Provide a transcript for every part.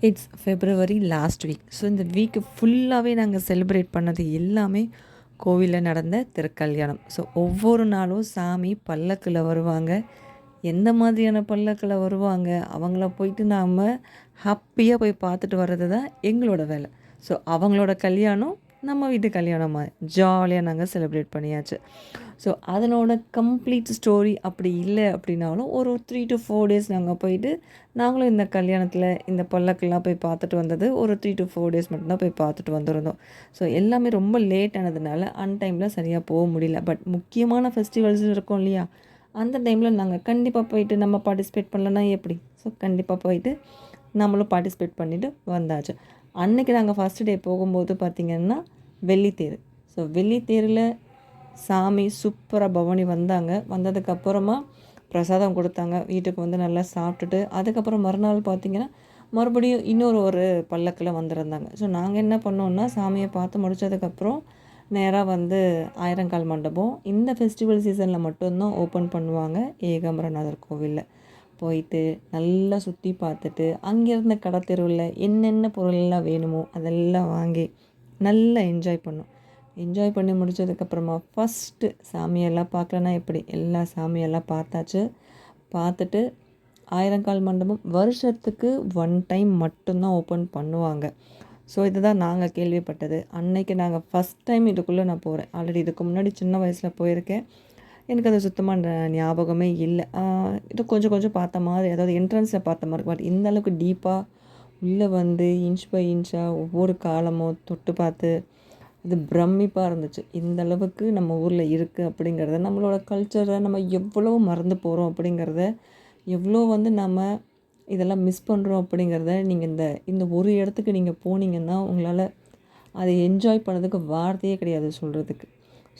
It's February last week. So இந்த week ஃபுல்லாகவே நாங்கள் செலிப்ரேட் பண்ணது எல்லாமே கோவிலில் நடந்த திருக்கல்யாணம். ஸோ ஒவ்வொரு நாளும் சாமி பல்லக்கில் வருவாங்க. எந்த மாதிரியான பல்லக்கில் வருவாங்க அவங்கள போயிட்டு நாம் ஹாப்பியாக போய் பார்த்துட்டு வர்றது தான் எங்களோட வேலை. ஸோ அவங்களோட கல்யாணம் நம்ம வீட்டு கல்யாணமாக ஜாலியாக நாங்கள் செலிப்ரேட் பண்ணியாச்சு. ஸோ அதனோட கம்ப்ளீட் ஸ்டோரி அப்படி இல்லை அப்படின்னாலும் ஒரு 3 to 4 டேஸ் நாங்கள் போயிட்டு நாங்களும் இந்த கல்யாணத்தில் இந்த பல்லக்கெல்லாம் போய் பார்த்துட்டு வந்தது ஒரு 3 to 4 டேஸ் மட்டும்தான் போய் பார்த்துட்டு வந்திருந்தோம். ஸோ எல்லாமே ரொம்ப லேட் ஆனதுனால அன்டைமில் சரியாக போக முடியல. பட் முக்கியமான ஃபெஸ்டிவல்ஸ் இருக்கும் இல்லையா, அந்த டைமில் நாங்கள் கண்டிப்பாக போயிட்டு நம்ம பார்ட்டிசிபேட் பண்ணலன்னா எப்படி? ஸோ கண்டிப்பாக போயிட்டு நம்மளும் பார்ட்டிசிபேட் பண்ணிவிட்டு வந்தாச்சு. அன்றைக்கி நாங்கள் ஃபஸ்ட்டு டே போகும்போது பார்த்திங்கன்னா வெள்ளித்தேர். ஸோ வெள்ளித்தேரில் சாமி சூப்பராக பவனி வந்தாங்க. வந்ததுக்கப்புறமா பிரசாதம் கொடுத்தாங்க. வீட்டுக்கு வந்து நல்லா சாப்பிட்டுட்டு அதுக்கப்புறம் மறுநாள் பார்த்திங்கன்னா மறுபடியும் இன்னொரு பல்லக்கில் வந்திருந்தாங்க. ஸோ நாங்கள் என்ன பண்ணோன்னா சாமியை பார்த்து முடித்ததுக்கப்புறம் நேராக வந்து ஆயிரங்கால் மண்டபம் இந்த ஃபெஸ்டிவல் சீசனில் மட்டும்தான் ஓப்பன் பண்ணுவாங்க ஏகாம்பரநாதர் கோவிலில். போயிட்டு நல்லா சுற்றி பார்த்துட்டு அங்கேருந்த கடை தெருவில் என்னென்ன பொருளெல்லாம் வேணுமோ அதெல்லாம் வாங்கி நல்லா என்ஜாய் பண்ணோம். என்ஜாய் பண்ணி முடித்ததுக்கப்புறமா ஃபஸ்ட்டு சாமியெல்லாம் பார்க்கலன்னா எப்படி, எல்லா சாமியெல்லாம் பார்த்தாச்சு. பார்த்துட்டு ஆயிரங்கால் மண்டபம் வருஷத்துக்கு 1 டைம் மட்டும்தான் ஓப்பன் பண்ணுவாங்க. ஸோ இதுதான் நாங்கள் கேள்விப்பட்டது. அன்னைக்கு நாங்கள் ஃபஸ்ட் டைம் இதுக்குள்ளே நான் போகிறேன். ஆல்ரெடி இதுக்கு முன்னாடி சின்ன வயசில் போயிருக்கேன். எனக்கு அது சுத்தமாக ஞாபகமே இல்லை. இது கொஞ்சம் கொஞ்சம் பார்த்த மாதிரி, அதாவது என்ட்ரன்ஸில் பார்த்த மாதிரி. பட் இந்த அளவுக்கு டீப்பாக உள்ளே வந்து இன்ச் பை இன்ச்சாக ஒவ்வொரு காலமும் தொட்டு பார்த்து இது பிரமிப்பாக இருந்துச்சு. இந்த அளவுக்கு நம்ம ஊரில் இருக்குது அப்படிங்கிறத, நம்மளோட கல்ச்சரை நம்ம எவ்வளோ மறந்து போகிறோம் அப்படிங்கிறத, எவ்வளோ வந்து நம்ம இதெல்லாம் மிஸ் பண்ணுறோம் அப்படிங்கிறத நீங்கள் இந்த இந்த ஒரு இடத்துக்கு நீங்கள் போனீங்கன்னா உங்களால் அதை என்ஜாய் பண்ணதுக்கு வார்த்தையே கிடையாது சொல்கிறதுக்கு.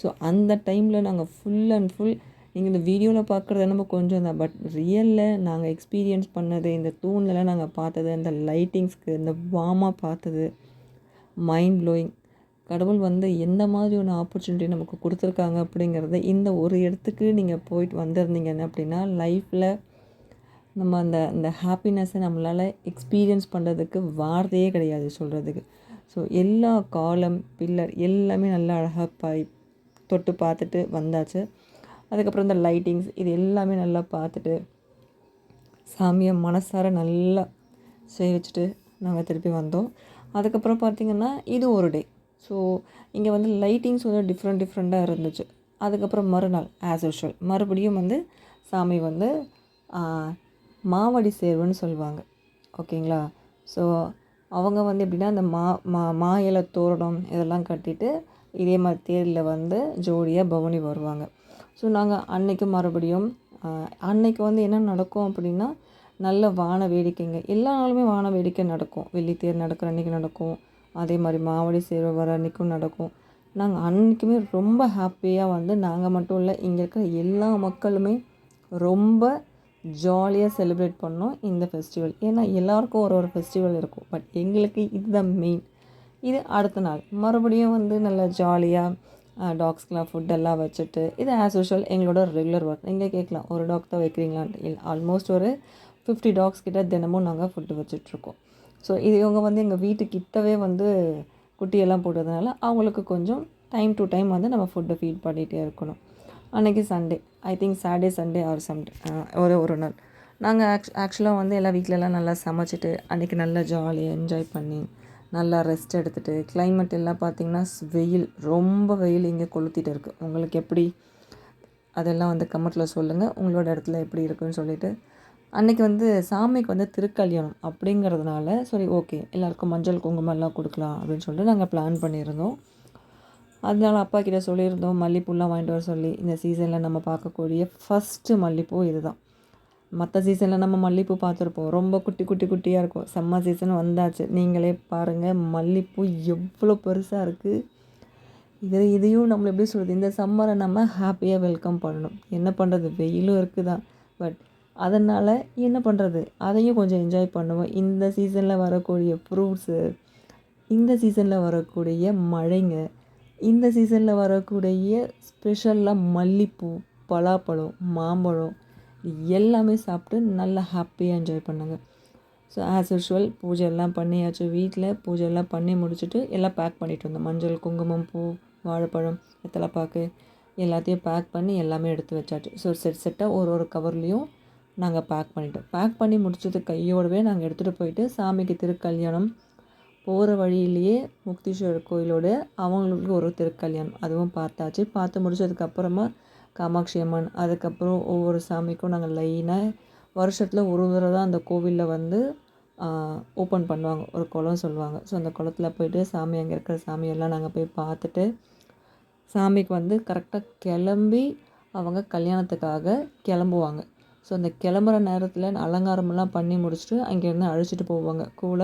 ஸோ அந்த டைமில் நாங்கள் ஃபுல் அண்ட் ஃபுல் நீங்கள் இந்த வீடியோவில் பார்க்குறது நம்ம கொஞ்சம் தான், பட் ரியலில் நாங்கள் எக்ஸ்பீரியன்ஸ் பண்ணது, இந்த தூண்லலாம் நாங்கள் பார்த்தது, அந்த லைட்டிங்ஸ்க்கு இந்த வார்மாக பார்த்தது மைண்ட் ப்ளோயிங். கடவுள் வந்து எந்த மாதிரி ஒன்று ஆப்பர்ச்சுனிட்டி நமக்கு கொடுத்துருக்காங்க அப்படிங்கிறத இந்த ஒரு இடத்துக்கு நீங்கள் போயிட்டு வந்திருந்தீங்கன்னு அப்படின்னா லைஃப்பில் நம்ம அந்த அந்த ஹாப்பினஸ்ஸை நம்மளால் எக்ஸ்பீரியன்ஸ் பண்ணுறதுக்கு வார்த்தையே கிடையாது சொல்கிறதுக்கு. ஸோ எல்லா காலம் பில்லர் எல்லாமே நல்லா அழகாக தொட்டு பார்த்துட்டு வந்தாச்சு. அதுக்கப்புறம் இந்த லைட்டிங்ஸ் இது எல்லாமே நல்லா பார்த்துட்டு சாமியை மனசார நல்லா சேவிச்சுட்டு நாங்கள் திருப்பி வந்தோம். அதுக்கப்புறம் பார்த்திங்கன்னா இது ஒரு டே. ஸோ இங்கே வந்து லைட்டிங்ஸ் வந்து டிஃப்ரெண்ட்டாக இருந்துச்சு. அதுக்கப்புறம் மறுநாள் ஆஸ் யூஷுவல் மறுபடியும் வந்து சாமி வந்து மாவடி சேர்வுன்னு சொல்லுவாங்க, ஓகேங்களா. ஸோ அவங்க வந்து எப்படின்னா அந்த மா இலை தோரணம் இதெல்லாம் கட்டிட்டு இதே மாதிரி தேரில் வந்து ஜோடியாக பவனி வருவாங்க. ஸோ நாங்கள் அன்றைக்கு மறுபடியும் அன்றைக்கு வந்து என்ன நடக்கும் அப்படின்னா நல்ல வான வேடிக்கைங்க. எல்லா நாளுமே வான வேடிக்கை நடக்கும். வெள்ளித்தேர் நடக்கிற அன்றைக்கி நடக்கும். அதே மாதிரி மாவடி சேர்வு வர அன்றைக்கும் நடக்கும். நாங்கள் அன்றைக்குமே ரொம்ப ஹாப்பியாக வந்து நாங்கள் மட்டும் இல்லை, இங்கே இருக்கிற எல்லா மக்களுமே ரொம்ப ஜாலியாக செலிப்ரேட் பண்ணோம் இந்த ஃபெஸ்டிவல். ஏன்னா எல்லாருக்கும் ஒரு ஃபெஸ்டிவல் இருக்கும், பட் எங்களுக்கு இதுதான் மெயின். இது அடுத்த நாள் மறுபடியும் வந்து நல்லா ஜாலியாக டாக்ஸ்க்கெலாம் ஃபுட்டெல்லாம் வச்சுட்டு இது ஆஸ் யூஷுவல் எங்களோட ரெகுலர் ஒர்க். நீங்கள் கேட்கலாம் ஒரு டாக் தான் வைக்கிறீங்களான்ட்டு. இல்லை, ஆல்மோஸ்ட் ஒரு 50 டாக்ஸ் கிட்ட தினமும் நாங்கள் ஃபுட்டு வச்சிட்ருக்கோம். ஸோ இது இவங்க வந்து எங்கள் வீட்டுக்கிட்டவே வந்து குட்டியெல்லாம் போட்டதுனால அவங்களுக்கு கொஞ்சம் டைம் டு டைம் வந்து நம்ம ஃபுட்டை ஃபீட் பண்ணிகிட்டே இருக்கணும். அன்றைக்கி Sunday, I think Saturday Sunday or someday ஒரு நாள் நாங்கள் ஆக்சுவலாக வந்து எல்லா வீட்டிலலாம் நல்லா சமைச்சிட்டு அன்றைக்கி நல்லா ஜாலியாக என்ஜாய் பண்ணி நல்லா ரெஸ்ட் எடுத்துகிட்டு கிளைமேட் எல்லாம் பார்த்திங்கன்னா வெயில், ரொம்ப வெயில் இங்கே கொளுத்திட்டு இருக்குது. உங்களுக்கு எப்படி அதெல்லாம் வந்து கமெண்ட்டில் சொல்லுங்கள், உங்களோட இடத்துல எப்படி இருக்குன்னு சொல்லிவிட்டு. அன்றைக்கி வந்து சாமிக்கு வந்து திருக்கல்யாணம் அப்படிங்கிறதுனால சரி ஓகே எல்லாேருக்கும் மஞ்சள் குங்குமம்லாம் கொடுக்கலாம் அப்படின்னு சொல்லிட்டு நாங்கள் பிளான் பண்ணியிருந்தோம். அதனால அப்பா கிட்டே சொல்லியிருந்தோம் மல்லிப்பூலாம் வாங்கிட்டு வர சொல்லி. இந்த சீசனில் நம்ம பார்க்கக்கூடிய ஃபஸ்ட்டு மல்லிப்பூ இது தான். மற்ற சீசனில் நம்ம மல்லிப்பூ பார்த்துருப்போம், ரொம்ப குட்டியாக இருக்கும். சம்மர் சீசன் வந்தாச்சு, நீங்களே பாருங்கள் மல்லிப்பூ எவ்வளோ பெருசாக இருக்குது. இதையும் நம்மளை எப்படி சொல்கிறது, இந்த சம்மரை நம்ம ஹாப்பியாக வெல்கம் பண்ணணும். என்ன பண்ணுறது, வெயிலும் இருக்குது தான், பட் அதனால் என்ன பண்ணுறது, அதையும் கொஞ்சம் என்ஜாய் பண்ணுவோம். இந்த சீசனில் வரக்கூடிய ஃப்ரூட்ஸு, இந்த சீசனில் வரக்கூடிய மழைங்க, இந்த சீசனில் வரக்கூடிய ஸ்பெஷலாக மல்லிப்பூ, பலாப்பழம், மாம்பழம் எல்லாமே சாப்பிட்டு நல்லா ஹாப்பியாக என்ஜாய் பண்ணுங்க. ஸோ ஆஸ் யூஷுவல் பூஜை எல்லாம் பண்ணியாச்சு. வீட்டில் பூஜை எல்லாம் பண்ணி முடிச்சுட்டு எல்லாம் பேக் பண்ணிட்டு வந்தோம். மஞ்சள், குங்குமம், பூ, வாழைப்பழம், வெத்தலைப்பாக்கு எல்லாத்தையும் பேக் பண்ணி எல்லாமே எடுத்து வச்சாச்சு. ஸோ செட்டாக ஒரு கவர்லேயும் நாங்கள் பேக் பண்ணிட்டோம். பேக் பண்ணி முடிச்சது கையோடவே நாங்கள் எடுத்துகிட்டு போயிட்டு சாமிக்கு திருக்கல்யாணம் போகிற வழியிலேயே முக்தீஸ்வரர் கோயிலோட அவங்களுக்கு ஒரு திருக்கல்யாணம் அதுவும் பார்த்தாச்சு. பார்த்து முடிச்சதுக்கப்புறமா காமாட்சி அம்மன், அதுக்கப்புறம் ஒவ்வொரு சாமிக்கும் நாங்கள் லைனாக வருஷத்தில் ஒரு தடவை தான் அந்த கோவிலில் வந்து ஓப்பன் பண்ணுவாங்க. ஒரு குளம் சொல்லுவாங்க. ஸோ அந்த குளத்துல போய்ட்டு சாமி அங்கே இருக்கிற சாமியெல்லாம் நாங்கள் போய் பார்த்துட்டு சாமிக்கு வந்து கரெக்டாக கிளம்பி அவங்க கல்யாணத்துக்காக கிளம்புவாங்க. ஸோ அந்த கிளம்புற நேரத்தில் அலங்காரமெல்லாம் பண்ணி முடிச்சுட்டு அங்கேருந்து அழைச்சிட்டு போவாங்க. கூட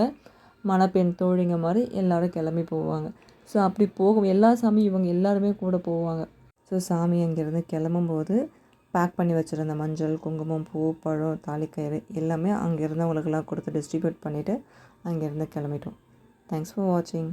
மணப்பெண் தோழிங்க மாதிரி எல்லோரும் கிளம்பி போவாங்க. ஸோ அப்படி போகும் எல்லா சாமியும் இவங்க எல்லாருமே கூட போவாங்க. ஸோ சாமி அங்கேருந்து கிளம்பும்போது பேக் பண்ணி வச்சுருந்த மஞ்சள், குங்குமம், பூ, பழம், தாலிக்கயிறு எல்லாமே அங்கே இருந்தவங்களுக்கெல்லாம் கொடுத்து டிஸ்ட்ரிபியூட் பண்ணிவிட்டு அங்கேருந்து கிளம்பிட்டோம். தேங்க்ஸ் ஃபார் வாட்சிங்.